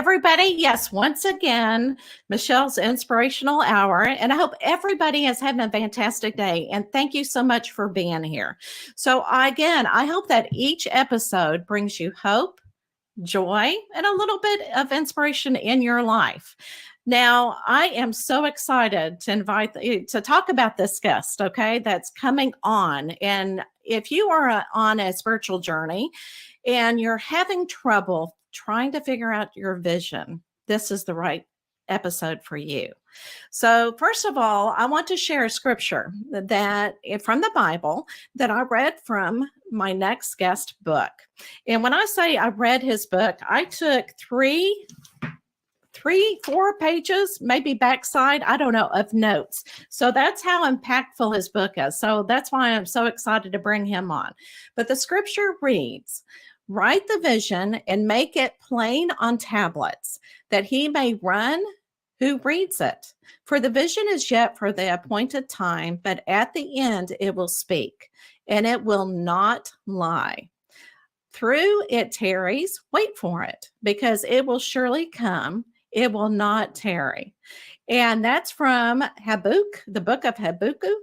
everybody. Yes, once again, Michelle's Inspirational Hour. And I hope everybody is having a fantastic day. And thank you so much for being here. So, again, I hope that each episode brings you hope, joy, and a little bit of inspiration in your life. Now, I am so excited to invite to talk about this guest, okay, that's coming on. And if you are on a spiritual journey and you're having trouble trying to figure out your vision, this is the right episode for you. So, first of all, I want to share a scripture that from the Bible that I read from my next guest book. And when I say I read his book, I took four pages, maybe backside, I don't know, of notes. So that's how impactful his book is. So that's why I'm so excited to bring him on. But the scripture reads, write the vision and make it plain on tablets, that he may run who reads it. For the vision is yet for the appointed time, but at the end it will speak, and it will not lie. Through it tarries, wait for it, because it will surely come. It will not tarry. And that's from Habakkuk, the book of Habakkuk,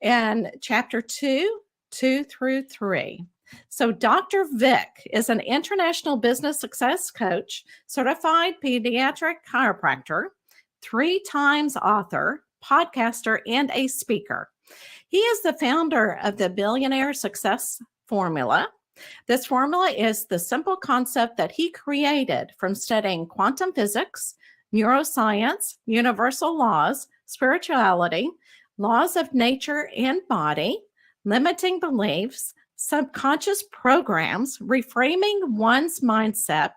and chapter 2, 2 through 3. So Dr. Vic is an international business success coach, certified pediatric chiropractor, 3 times author, podcaster, and a speaker. He is the founder of the Billionaire Success Formula. This formula is the simple concept that he created from studying quantum physics, neuroscience, universal laws, spirituality, laws of nature and body, limiting beliefs, subconscious programs, reframing one's mindset,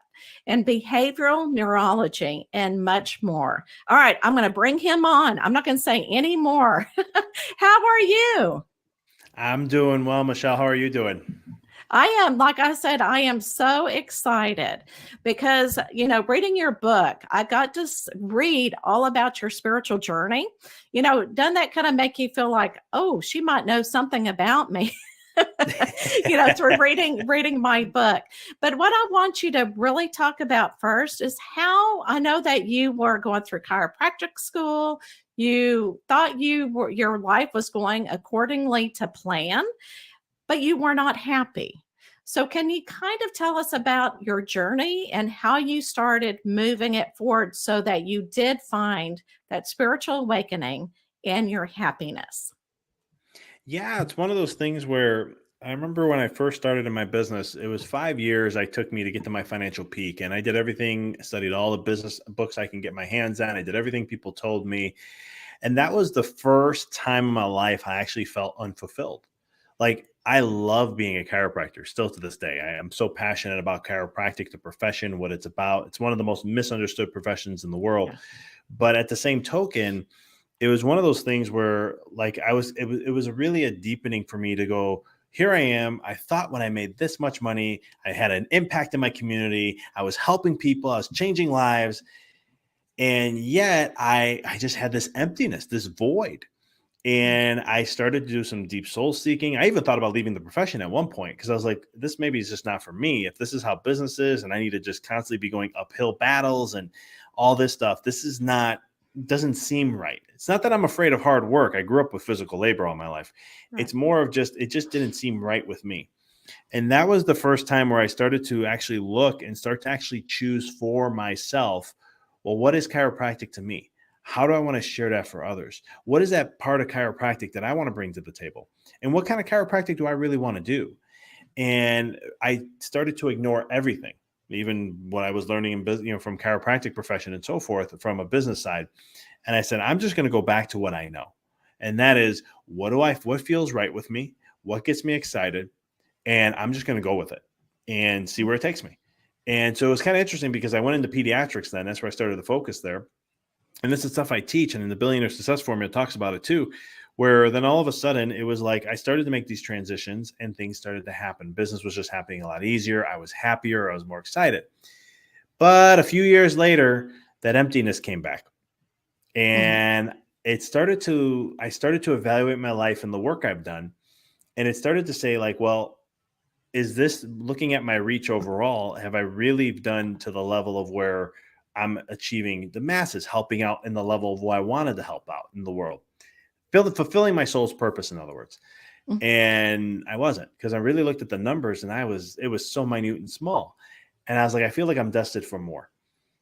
and behavioral neurology, and much more. All right, I'm going to bring him on. I'm not going to say any more. How are you? I'm doing well, Michelle. How are you doing? I am, like I said, I am so excited because, reading your book, I got to read all about your spiritual journey. Doesn't that kind of make you feel like, oh, she might know something about me? Through reading my book. But what I want you to really talk about first is how I know that you were going through chiropractic school. You thought your life was going accordingly to plan, but you were not happy. So can you kind of tell us about your journey and how you started moving it forward so that you did find that spiritual awakening and your happiness? Yeah, it's one of those things where I remember when I first started in my business, it was 5 years I took me to get to my financial peak. And I did everything, studied all the business books I can get my hands on. I did everything people told me. And that was the first time in my life I actually felt unfulfilled. Like, I love being a chiropractor still to this day. I am so passionate about chiropractic, the profession, what it's about. It's one of the most misunderstood professions in the world. Yeah. But at the same token, it was one of those things where like it was really a deepening for me to go, here I am. I thought when I made this much money, I had an impact in my community. I was helping people. I was changing lives. And yet I just had this emptiness, this void. And I started to do some deep soul seeking. I even thought about leaving the profession at one point because I was like, this maybe is just not for me. If this is how business is and I need to just constantly be going uphill battles and all this stuff, doesn't seem right. It's not that I'm afraid of hard work. I grew up with physical labor all my life. Right. It's more of it just didn't seem right with me. And that was the first time where I started to actually look and start to actually choose for myself. Well, what is chiropractic to me? How do I want to share that for others? What is that part of chiropractic that I want to bring to the table? And what kind of chiropractic do I really want to do? And I started to ignore everything, even what I was learning in business, from chiropractic profession and so forth from a business side. And I said, I'm just going to go back to what I know. And that is, what feels right with me? What gets me excited? And I'm just going to go with it and see where it takes me. And so it was kind of interesting because I went into pediatrics then. That's where I started to focus there. And this is stuff I teach, and in the Billionaire Success Formula talks about it too, where then all of a sudden it was like I started to make these transitions and things started to happen. Business was just happening a lot easier. I was happier. I was more excited. But a few years later, that emptiness came back. And I started to evaluate my life and the work I've done. And it started to say like, well, is this, looking at my reach overall, have I really done to the level of where I'm achieving the masses, helping out in the level of what I wanted to help out in the world, fulfilling my soul's purpose, in other words. Mhm. And I wasn't, because I really looked at the numbers and it was so minute and small. And I was like, I feel like I'm destined for more.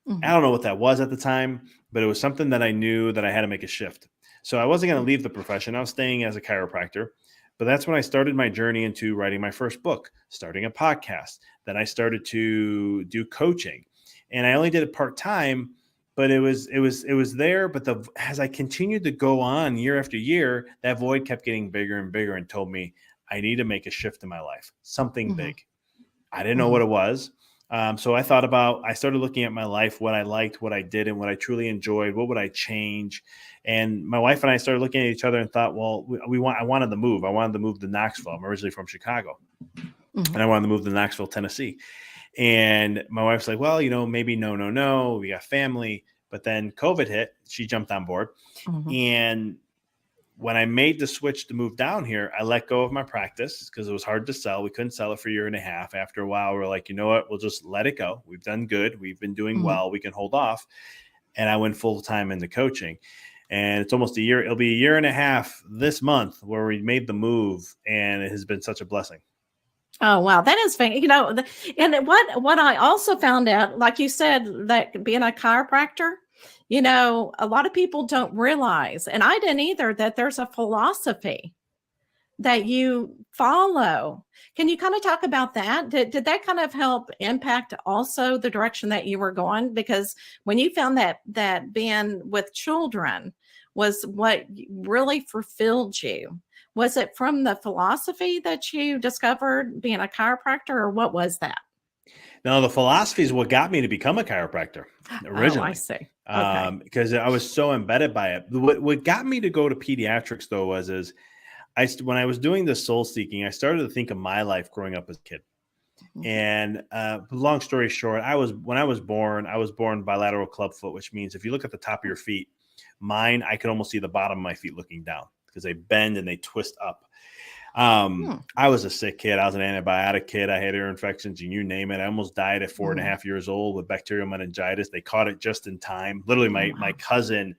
I Mhm. don't know what that was at the time, but it was something that I knew that I had to make a shift. So I wasn't going to leave the profession. I was staying as a chiropractor. But that's when I started my journey into writing my first book, starting a podcast. Then I started to do coaching. And I only did it part-time, but it was there. But as I continued to go on year after year, that void kept getting bigger and bigger and told me I need to make a shift in my life, something Mhm. big. I didn't know what Mhm. it was. So I started looking at my life, what I liked, what I did, and what I truly enjoyed. What would I change? And my wife and I started looking at each other and thought, well, I wanted to move. I wanted to move to Knoxville. I'm originally from Chicago, Mhm. and I wanted to move to Knoxville, Tennessee. And my wife's like, well, maybe no. We got family. But then COVID hit. She jumped on board. Mhm. And when I made the switch to move down here, I let go of my practice because it was hard to sell. We couldn't sell it for a year and a half. After a while, we're like, you know what? We'll just let it go. We've done good. We've been doing Mhm. well. We can hold off. And I went full time into coaching. And it's almost a year. It'll be a year and a half this month where we made the move. And it has been such a blessing. Oh, wow. That is, and what I also found out, like you said, that being a chiropractor, a lot of people don't realize, and I didn't either, that there's a philosophy that you follow. Can you kind of talk about that? Did that kind of help impact also the direction that you were going? Because when you found that being with children was what really fulfilled you, was it from the philosophy that you discovered being a chiropractor, or what was that? Now, the philosophy is what got me to become a chiropractor Oh, I originally, see. Okay. because I was so embedded by it. What got me to go to pediatrics, though, when I was doing the soul seeking, I started to think of my life growing up as a kid. Mhm. And long story short, when I was born bilateral clubfoot, which means if you look at the top of your feet, mine, I could almost see the bottom of my feet looking down because they bend and they twist up. Hmm. I was a sick kid. I was an antibiotic kid. I had ear infections and you name it. I almost died at 4.5 years old with bacterial meningitis. They caught it just in time. Literally, Oh, my wow. cousin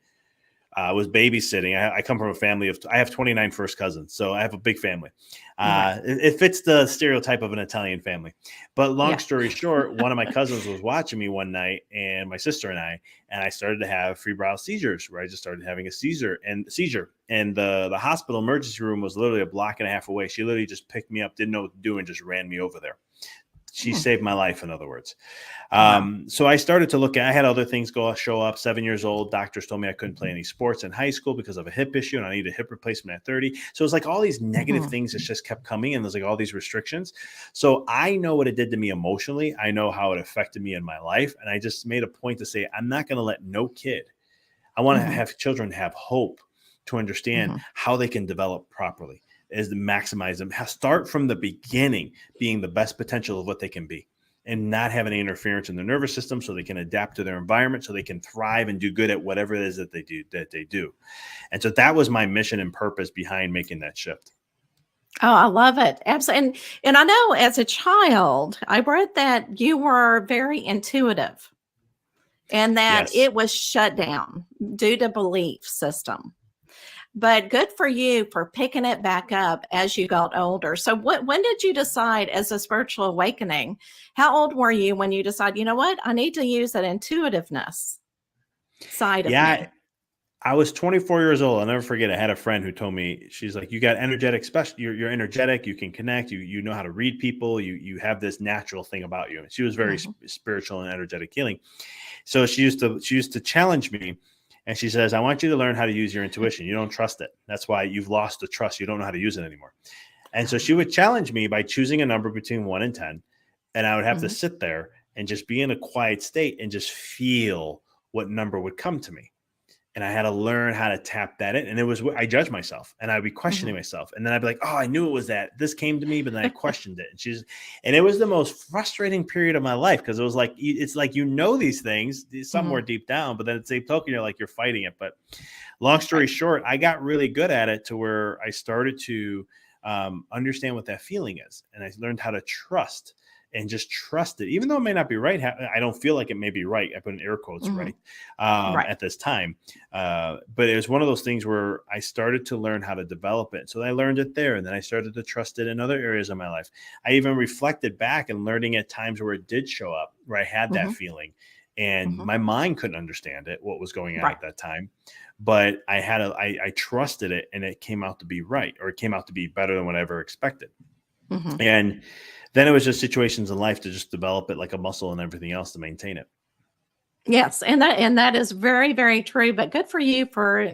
was babysitting. I come from a family I have 29 first cousins, so I have a big family. Right. It fits the stereotype of an Italian family. But long Yeah. story short, one of my cousins was watching me one night, and my sister and I started to have febrile seizures, where I just started having a seizure, and the hospital emergency room was literally a block and a half away. She literally just picked me up, didn't know what to do, and just ran me over there. She Hmm. saved my life, in other words. Wow. So I started to look at, I had other things show up. 7 years old, doctors told me I couldn't play any sports in high school because of a hip issue, and I needed a hip replacement at 30. So it's like all these negative things that just kept coming, and there's like all these restrictions. So I know what it did to me emotionally. I know how it affected me in my life. And I just made a point to say, I'm not going to let no kid, I want to have children have hope to understand how they can develop properly, is to maximize them. Start from the beginning, being the best potential of what they can be, and not have any interference in their nervous system, so they can adapt to their environment, so they can thrive and do good at whatever it is that they do. And so that was my mission and purpose behind making that shift. Oh, I love it. Absolutely. And I know as a child, I read that you were very intuitive and that Yes. it was shut down due to belief system. But good for you for picking it back up as you got older. So when did you decide, as a spiritual awakening, how old were you when you decided, you know what, I need to use that intuitiveness side of Yeah. me? I was 24 years old. I'll never forget. I had a friend who told me, she's like, you got energetic, you're energetic. You can connect. You know how to read people. You have this natural thing about you. And she was very spiritual and energetic healing. So she used to challenge me, and she says, I want you to learn how to use your intuition. You don't trust it. That's why you've lost the trust. You don't know how to use it anymore. And so she would challenge me by choosing a number between 1 and 10. And I would have to sit there and just be in a quiet state and just feel what number would come to me. And I had to learn how to tap that in. And I judged myself, and I'd be questioning myself. And then I'd be like, oh, I knew it was that. This came to me, but then I questioned it. And it was the most frustrating period of my life, because it was like, it's like, these things somewhere deep down, but then it's a token, you're fighting it. But long story short, I got really good at it to where I started to understand what that feeling is. And I learned how to trust. and just trust it, even though it may not be right. I don't feel like it may be right. I put in air quotes, right, Right. at this time. But it was one of those things where I started to learn how to develop it. So I learned it there, and then I started to trust it in other areas of my life. I even reflected back and learning at times where it did show up, where I had that Hmm. feeling, and Hmm. my mind couldn't understand it, what was going on Right. at that time. But I trusted it, and it came out to be right, or it came out to be better than what I ever expected. Hmm. And then it was just situations in life to just develop it like a muscle and everything else to maintain it. Yes, and that is very, very true. But good for you for,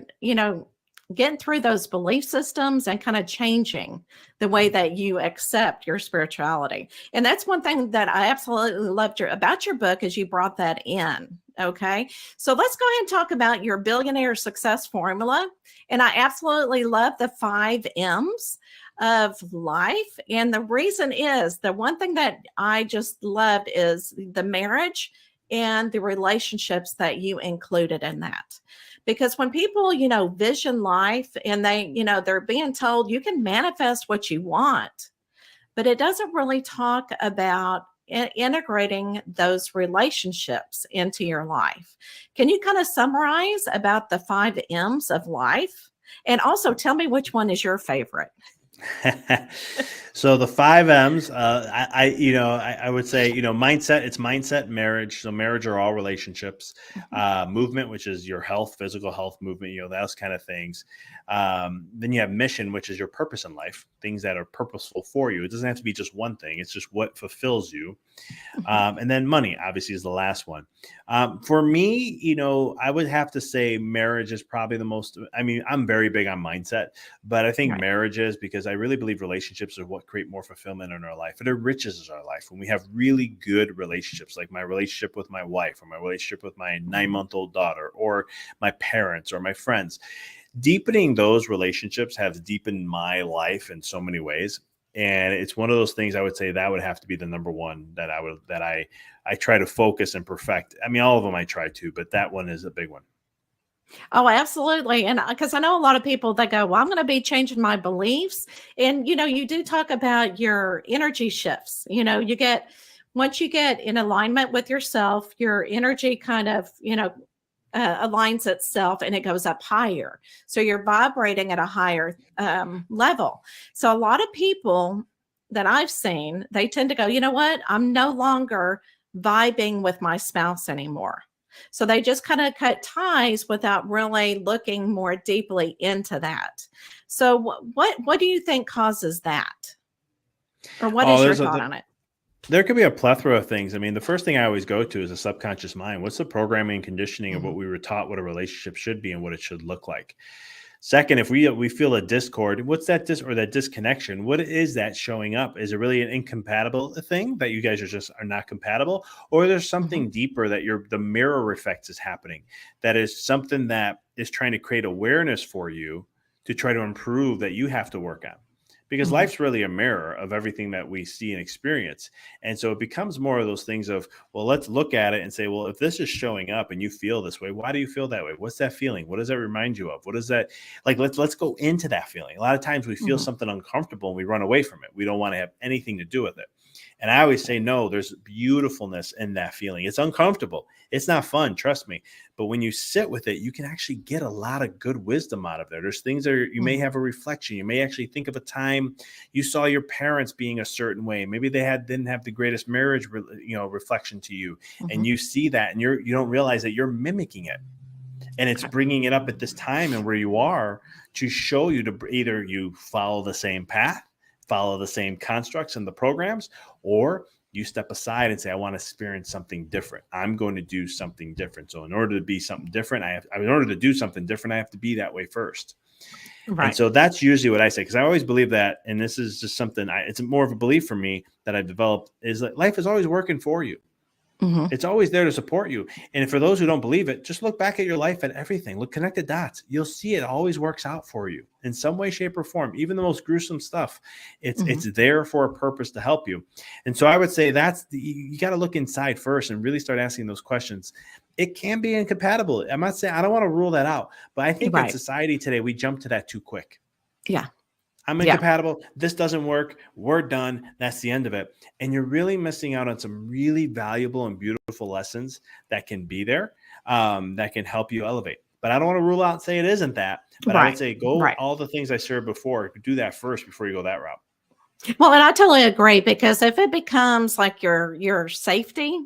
getting through those belief systems and kind of changing the way that you accept your spirituality. And that's one thing that I absolutely loved about your book is you brought that in. Okay. So let's go ahead and talk about your billionaire success formula. And I absolutely love the 5 M's of life. And the reason is the one thing that I just loved is the marriage and the relationships that you included in that. Because when people, vision life and they're being told you can manifest what you want, but it doesn't really talk about integrating those relationships into your life. Can you kind of summarize about the 5 M's of life? And also tell me which one is your favorite. So the 5 M's, I would say, mindset, it's mindset, marriage. So marriage are all relationships, Mhm. movement, which is your health, physical health, movement, those kind of things. Then you have mission, which is your purpose in life, things that are purposeful for you. It doesn't have to be just one thing. It's just what fulfills you. Mhm. And then money, obviously, is the last one. For me, I would have to say marriage is probably the most. I mean, I'm very big on mindset, but I think Right. marriage is, because I really believe relationships are what create more fulfillment in our life. It enriches our life when we have really good relationships, like my relationship with my wife, or my relationship with my Mhm. 9-month-old daughter, or my parents, or my friends. Deepening those relationships has deepened my life in so many ways. And it's one of those things, I would say that would have to be the number one that I try to focus and perfect. I mean, all of them I try to, but that one is a big one. Oh, absolutely. And because I know a lot of people that go, well, I'm going to be changing my beliefs. And, you do talk about your energy shifts. Once you get in alignment with yourself, your energy kind of, aligns itself and it goes up higher. So you're vibrating at a higher level. So a lot of people that I've seen, they tend to go, you know what? I'm no longer vibing with my spouse anymore. So they just kind of cut ties without really looking more deeply into that. So what do you think causes that? Or what Oh, is your thought on it? there could be a plethora of things. I mean, the first thing I always go to is the subconscious mind. What's the programming and conditioning of Mhm. what we were taught what a relationship should be and what it should look like? Second, if we feel a discord, what's that disconnection? What is that showing up? Is it really an incompatible thing that you guys are not compatible, or there's Mhm. something deeper that the mirror effect is happening? That is something that is trying to create awareness for you to try to improve that you have to work on. Because Mhm. life's really a mirror of everything that we see and experience. And so it becomes more of those things of, well, let's look at it and say, well, if this is showing up and you feel this way, why do you feel that way? What's that feeling? What does that remind you of? What is that? Like, let's go into that feeling. A lot of times we feel Mhm. something uncomfortable and we run away from it. We don't want to have anything to do with it. And I always say, no, there's beautifulness in that feeling. It's uncomfortable. It's not fun, trust me. But when you sit with it, you can actually get a lot of good wisdom out of there. There's things that you may Mhm. have a reflection. You may actually think of a time you saw your parents being a certain way. Maybe they didn't have the greatest marriage, reflection to you, and Mhm. you see that, and you don't realize that you're mimicking it, and it's Okay. bringing it up at this time and where you are to show you to either you follow the same path, follow the same constructs and the programs, or you step aside and say, I want to experience something different. I'm going to do something different. So in order to be something different, in order to do something different, I have to be that way first. And Right. so that's usually what I say, because I always believe that, and this is just something, it's more of a belief for me that I've developed, is that life is always working for you. Mhm. It's always there to support you. And for those who don't believe it, just look back at your life at everything. Look, connect the dots. You'll see it always works out for you in some way, shape, or form. Even the most gruesome stuff, Mhm. it's there for a purpose to help you. And so I would say you got to look inside first and really start asking those questions. It can be incompatible. I'm not saying I don't want to rule that out, but I think in Right. society today we jump to that too quick. Yeah. I'm Yeah. incompatible. This doesn't work. We're done. That's the end of it. And you're really missing out on some really valuable and beautiful lessons that can be there, that can help you elevate. But I don't want to rule out and say it isn't that. But I would Right. say go Right. all the things I shared before. Do that first before you go that route. Well, and I totally agree, because if it becomes like your safety,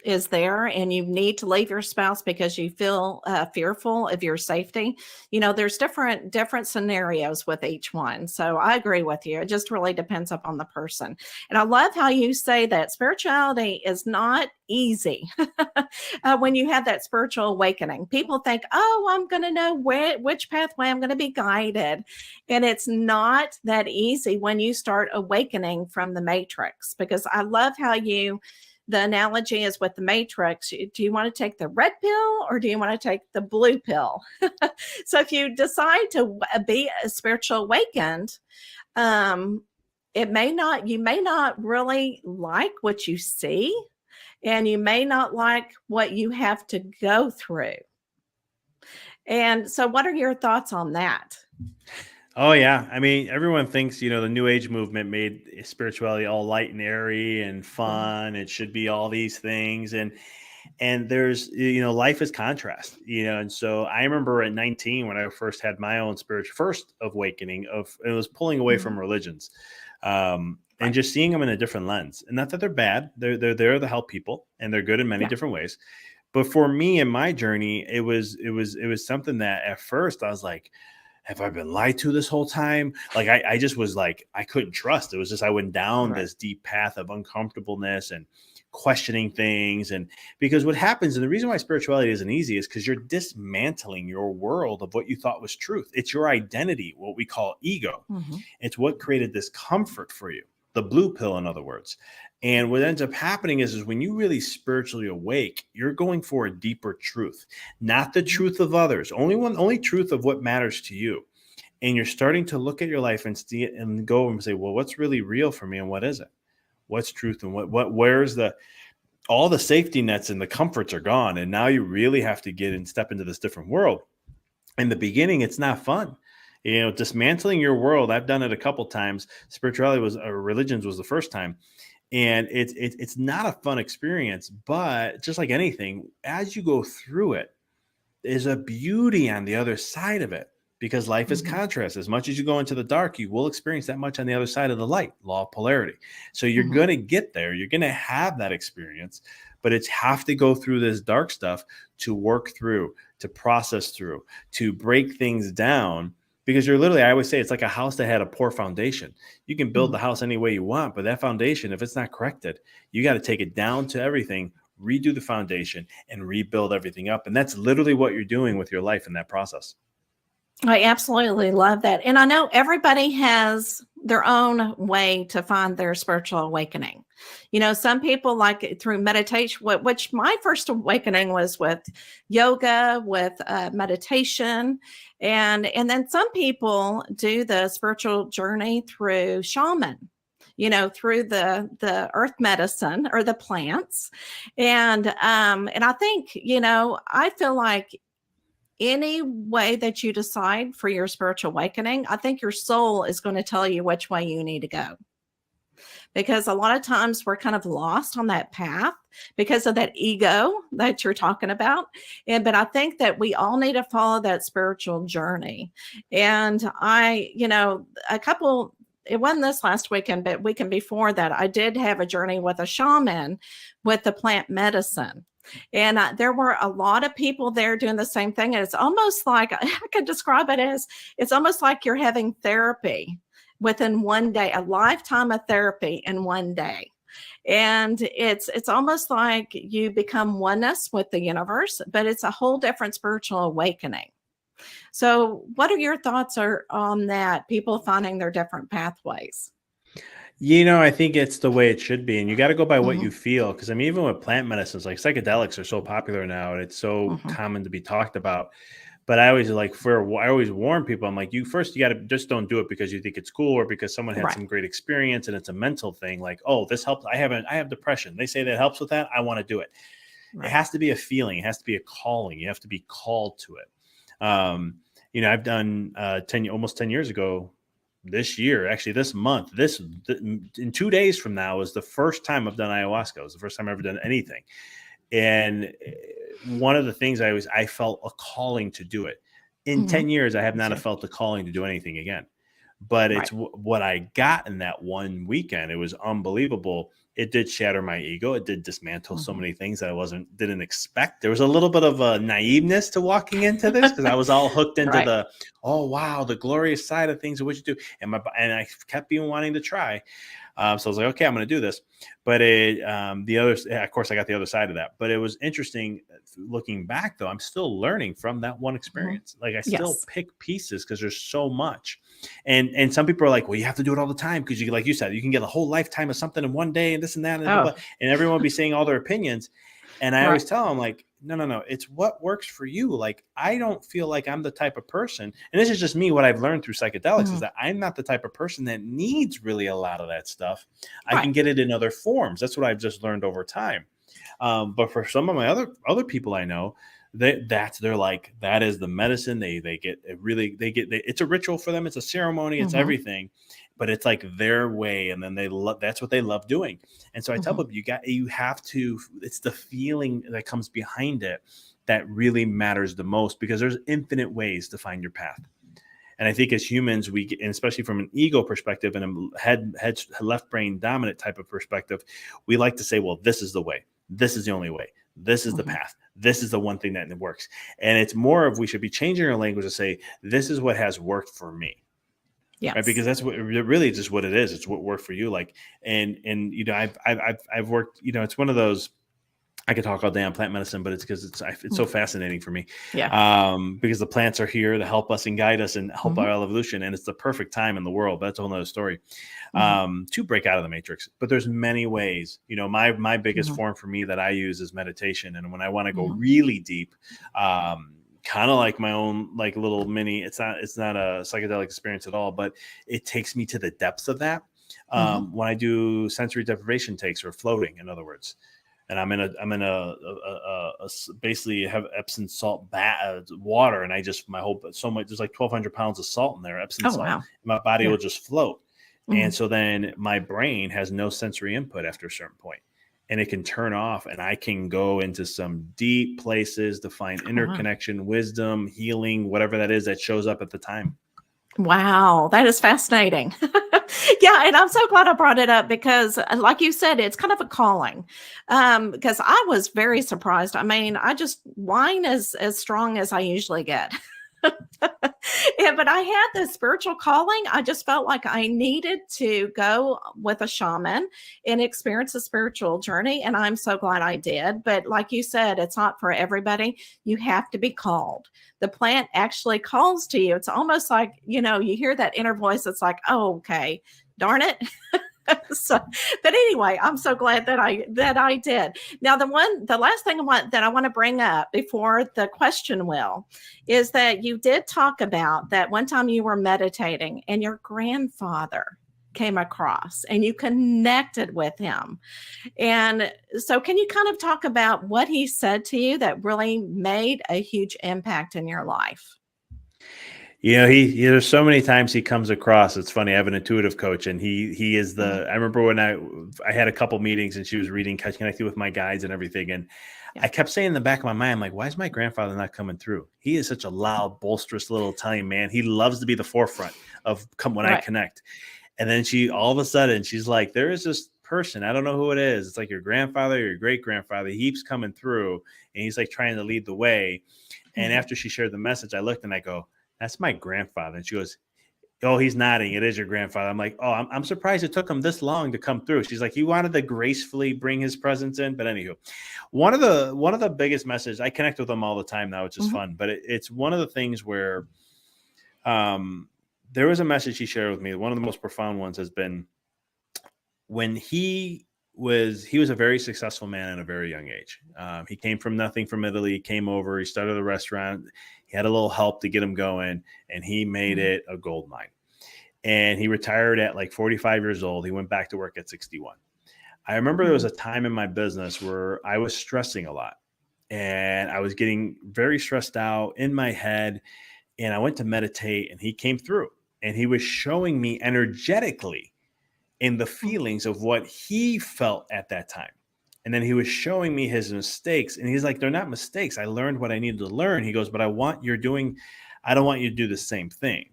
is there, and you need to leave your spouse because you feel fearful of your safety, there's different scenarios with each one. So I agree with you. It just really depends upon the person. And I love how you say that spirituality is not easy. When you have that spiritual awakening, people think, oh, I'm going to know which pathway I'm going to be guided. And it's not that easy when you start awakening from the matrix, because I love how the analogy is with the matrix. Do you want to take the red pill or do you want to take the blue pill? So if you decide to be a spiritual awakened, you may not really like what you see, and you may not like what you have to go through. And so what are your thoughts on that? Oh yeah. I mean, everyone thinks, the new age movement made spirituality all light and airy and Mhm. fun. It should be all these things. And there's, life is contrast, and so I remember at 19 when I first had my own spiritual first awakening of, it was pulling away Mhm. from religions, and Right. just seeing them in a different lens. And not that they're bad, they're there to help people, and they're good in many Yeah. different ways. But for me in my journey, it was something that at first I was like, have I been lied to this whole time? Like I just was like, I couldn't trust. It was just, I went down Right. this deep path of uncomfortableness and questioning things. And because what happens, and the reason why spirituality isn't easy is because you're dismantling your world of what you thought was truth. It's your identity, what we call ego. Mhm. It's what created this comfort for you, the blue pill, in other words. And what ends up happening is when you really spiritually awake, you're going for a deeper truth, not the Mhm. truth of others, only truth of what matters to you. And you're starting to look at your life and see it and go and say, well, what's really real for me and what isn't? What's truth and where's all the safety nets and the comforts are gone. And now you really have to get and step into this different world. In the beginning, it's not fun. Dismantling your world. I've done it a couple times. Spirituality religions was the first time. And it's not a fun experience, but just like anything, as you go through it, there's a beauty on the other side of it, because life is Mhm. contrast. As much as you go into the dark, you will experience that much on the other side of the light, law of polarity. So you're Mhm. going to get there. You're going to have that experience, but it's have to go through this dark stuff to work through, to process through, to break things down. Because you're literally, I always say, it's like a house that had a poor foundation. You can build Mhm. the house any way you want, but that foundation, if it's not corrected, you got to take it down to everything, redo the foundation, and rebuild everything up. And that's literally what you're doing with your life in that process. I absolutely love that. And I know everybody has their own way to find their spiritual awakening. Some people like it through meditation, which my first awakening was with yoga, with meditation. And then some people do the spiritual journey through shaman, through the earth medicine or the plants. And I think, I feel like any way that you decide for your spiritual awakening, I think your soul is going to tell you which way you need to go. Because a lot of times we're kind of lost on that path because of that ego that you're talking about. But I think that we all need to follow that spiritual journey. And it wasn't this last weekend, but weekend before that, I did have a journey with a shaman with the plant medicine. And there were a lot of people there doing the same thing. And it's almost like, I could describe it as, it's almost like you're having therapy within one day, a lifetime of therapy in one day. And it's almost like you become oneness with the universe, but it's a whole different spiritual awakening. So what are your thoughts on that, people finding their different pathways? I think it's the way it should be. And you got to go by what Hmm. you feel. Because I mean, even with plant medicines, like psychedelics are so popular now and it's so Hmm. common to be talked about. But I always I always warn people, I'm like, you got to just don't do it because you think it's cool or because someone had Right. some great experience and it's a mental thing. Like, oh, this helps. I have depression. They say that helps with that. I want to do it. It Right. has to be a feeling. It has to be a calling. You have to be called to it. Um, I've done 10 years ago this year, actually this month, in 2 days from now is the first time I've done ayahuasca. It was the first time I've ever done anything. And one of the things I felt a calling to do it. In 10 years, I have not felt a calling to do anything again. But it's what I got in that one weekend. It was unbelievable. It did shatter my ego. It did dismantle so many things that I didn't expect. There was a little bit of a naiveness to walking into this because I was all hooked into oh wow, the glorious side of things of what you do, and I kept being wanting to try. So I was like, okay, I'm going to do this. But of course, I got the other side of that. But it was interesting looking back, though. I'm still learning from that one experience. Like I still pick pieces because there's so much. And some people are like, well, you have to do it all the time because like you said, you can get a whole lifetime of something in one day and this and that. And, blah, blah, and everyone will be saying all their opinions. And I always tell them, like, no, it's what works for you. Like, I don't feel like I'm the type of person, and this is just me, what I've learned through psychedelics is that I'm not the type of person that needs really a lot of that stuff. I can get it in other forms. That's what I've just learned over time. But for some of my other people I know, they're like, that is the medicine. It's a ritual for them. It's a ceremony. It's everything. But it's like their way, and then that's what they love doing. And so I tell people, you have to. It's the feeling that comes behind it that really matters the most, because there's infinite ways to find your path. And I think as humans, and especially from an ego perspective and a head left brain dominant type of perspective, we like to say, well, this is the way. This is the only way. This is the path. This is the one thing that works. And it's more of, we should be changing our language to say, this is what has worked for me. Yes. Right, because that's what really just what it is. It's what worked for you. Like, and I've worked. It's one of those. I could talk all day on plant medicine, but it's because it's so fascinating for me. Yeah. Because the plants are here to help us and guide us and help our evolution, and it's the perfect time in the world. That's a whole nother story. To break out of the matrix. But there's many ways. My biggest form for me that I use is meditation, and when I want to go really deep. Kind of like my own like little mini, it's not a psychedelic experience at all, but it takes me to the depths of that. When I do sensory deprivation takes, or floating, in other words, and I'm in a basically have Epsom salt water, and there's like 1,200 pounds of salt in there, Epsom salt. Wow. And my body will just float. And so then my brain has no sensory input after a certain point. And it can turn off, and I can go into some deep places to find interconnection, wisdom, healing, whatever that is that shows up at the time. Wow, that is fascinating. Yeah, and I'm so glad I brought it up because, like you said, it's kind of a calling. Because I was very surprised. I mean, I just whine as strong as I usually get. Yeah, but I had this spiritual calling. I just felt like I needed to go with a shaman and experience a spiritual journey. And I'm so glad I did. But like you said, it's not for everybody. You have to be called. The plant actually calls to you. It's almost like, you hear that inner voice. It's like, oh, okay, darn it. So, but anyway, I'm so glad that I did. Now, the last thing that I want to bring up before the question is that you did talk about that one time you were meditating and your grandfather came across and you connected with him. And so can you kind of talk about what he said to you that really made a huge impact in your life? There's so many times he comes across. It's funny. I have an intuitive coach, and he is I remember when I had a couple meetings, and she was connecting with my guides and everything. And I kept saying in the back of my mind, like, why is my grandfather not coming through? He is such a loud, boisterous little Italian man. He loves to be the forefront of when I connect. And then all of a sudden, she's like, there is this person. I don't know who it is. It's like your grandfather, your great grandfather. He keeps coming through, and he's like trying to lead the way. And after she shared the message, I looked and I go, that's my grandfather. And she goes, oh, he's nodding. It is your grandfather. I'm like, oh, I'm surprised it took him this long to come through. She's like, he wanted to gracefully bring his presence in. But anywho, one of the biggest messages, I connect with him all the time now, which is fun. But it's one of the things where there was a message he shared with me. One of the most profound ones has been when he was a very successful man at a very young age. He came from nothing, from Italy, came over, he started a restaurant. He had a little help to get him going, and he made it a gold mine. And he retired at like 45 years old. He went back to work at 61. I remember there was a time in my business where I was stressing a lot, and I was getting very stressed out in my head. and I went to meditate, and he came through, and he was showing me energetically in the feelings of what he felt at that time. And then he was showing me his mistakes, and he's like, they're not mistakes. I learned what I needed to learn. He goes, but I don't want you to do the same thing.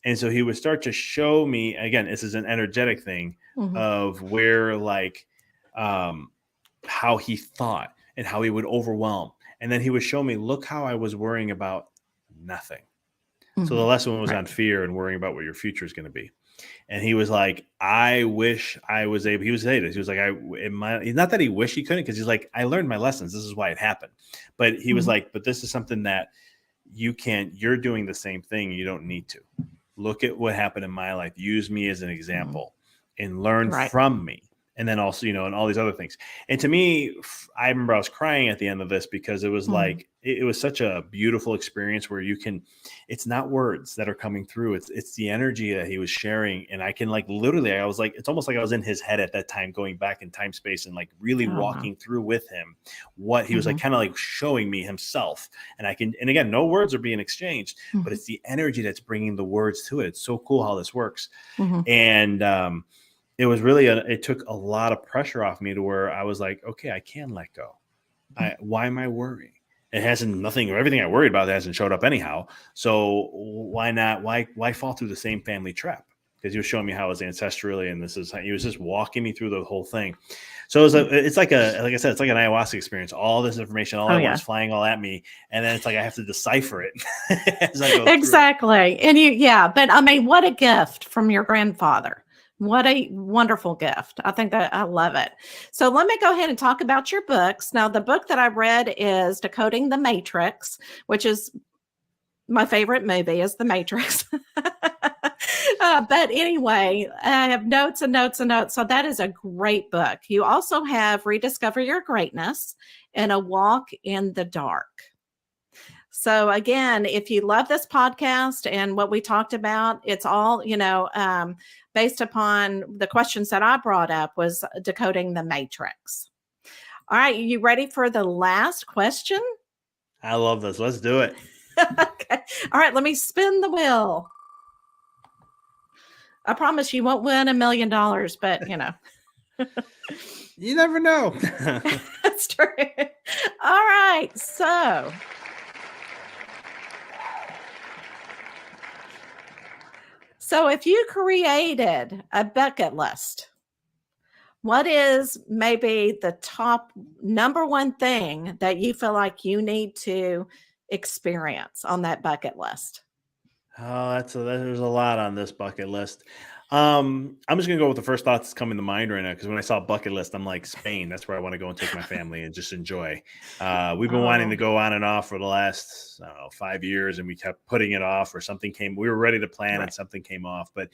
And so he would start to show me, again, this is an energetic thing of where like how he thought and how he would overwhelm. And then he would show me, look how I was worrying about nothing. So the lesson was on fear and worrying about what your future is going to be. And he was like, I wish I was able, he would say this. He was like, not that he wished he couldn't, because he's like, I learned my lessons. This is why it happened. But he was like, but this is something that you're doing the same thing. You don't need to. Look at what happened in my life. Use me as an example and learn from me. And then also, and all these other things. And to me, I remember I was crying at the end of this, because it was like, it was such a beautiful experience where it's not words that are coming through. It's the energy that he was sharing. And I can like, literally, I was like, it's almost like I was in his head at that time, going back in time, space, and like really walking through with him what he was like, kind of like showing me himself. And and again, no words are being exchanged, but it's the energy that's bringing the words to it. It's so cool how this works. And, it was really, it took a lot of pressure off me to where I was like, okay, I can let go. Why am I worrying? Everything I worried about hasn't showed up anyhow. So why not? Why fall through the same family trap? Because he was showing me how it was ancestrally, and he was just walking me through the whole thing. So it's like I said, it's like an ayahuasca experience. All this information, all at once flying all at me. And then it's like, I have to decipher it as I go exactly. Through. And but I mean, what a gift from your grandfather. What a wonderful gift. I think that I love it. So let me go ahead and talk about your books. Now, the book that I read is Decoding the Matrix, which is my favorite movie, is The Matrix. But anyway, I have notes and notes and notes. So that is a great book. You also have Rediscover Your Greatness and A Walk in the Dark. So again, if you love this podcast and what we talked about, it's all, based upon the questions that I brought up, was decoding the matrix. All right. You ready for the last question? I love this. Let's do it. Okay. All right. Let me spin the wheel. I promise you won't win $1 million, but you never know. That's true. All right. So if you created a bucket list, what is maybe the top number one thing that you feel like you need to experience on that bucket list? Oh, there's a lot on this bucket list. I'm just gonna go with the first thought that's coming to mind right now, because when I saw bucket list, I'm like, Spain. That's where I want to go and take my family and just enjoy. We've been wanting to go on and off for the last 5 years, and we kept putting it off, or something came. We were ready to plan, and something came off. But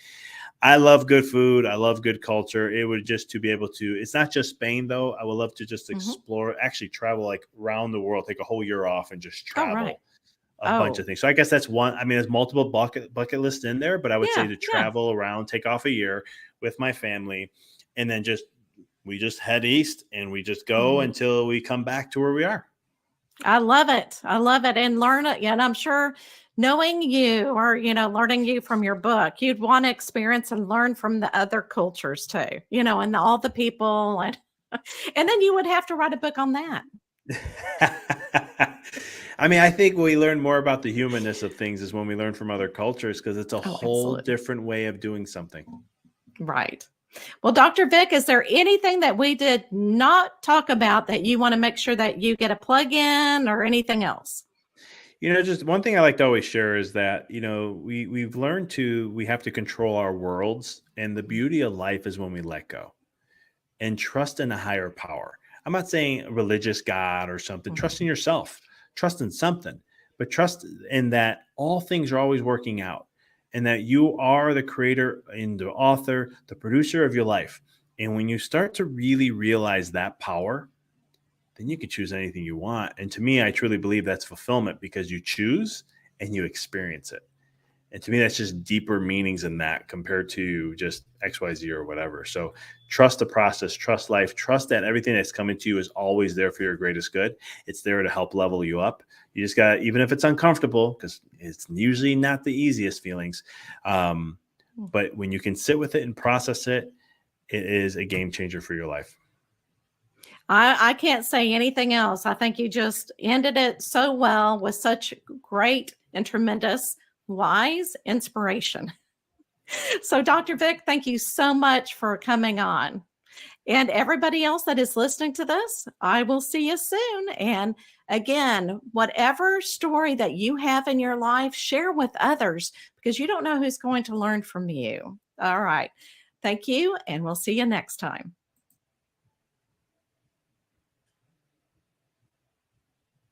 I love good food. I love good culture. It would just to be able to. It's not just Spain though. I would love to just explore, actually travel like around the world, take a whole year off, and just travel. A bunch of things. So I guess that's one. I mean, there's multiple bucket lists in there, but I would say to travel around, take off a year with my family, and then we just head east and we just go until we come back to where we are. I love it. And learn it. And I'm sure knowing you, or, learning you from your book, you'd want to experience and learn from the other cultures too, and all the people. And then you would have to write a book on that. I mean, I think we learn more about the humanness of things is when we learn from other cultures, because it's a whole different way of doing something. Right. Well, Dr. Vic, is there anything that we did not talk about that you want to make sure that you get a plug in, or anything else? Just one thing I like to always share is that, we've learned we have to control our worlds. And the beauty of life is when we let go and trust in a higher power. I'm not saying a religious God or something. Trust in yourself. Trust in something, but trust in that all things are always working out, and that you are the creator and the author, the producer of your life. And when you start to really realize that power, then you can choose anything you want. And to me, I truly believe that's fulfillment, because you choose and you experience it. And to me, that's just deeper meanings in that compared to just XYZ or whatever. So trust the process, trust life, trust that everything that's coming to you is always there for your greatest good. It's there to help level you up. You just got, even if it's uncomfortable, because it's usually not the easiest feelings. But when you can sit with it and process it, it is a game changer for your life. I can't say anything else. I think you just ended it so well with such great and tremendous wise inspiration. So, Dr. Vic, thank you so much for coming on. And everybody else that is listening to this, I will see you soon. And again, whatever story that you have in your life, share with others because you don't know who's going to learn from you. All right. Thank you. And we'll see you next time.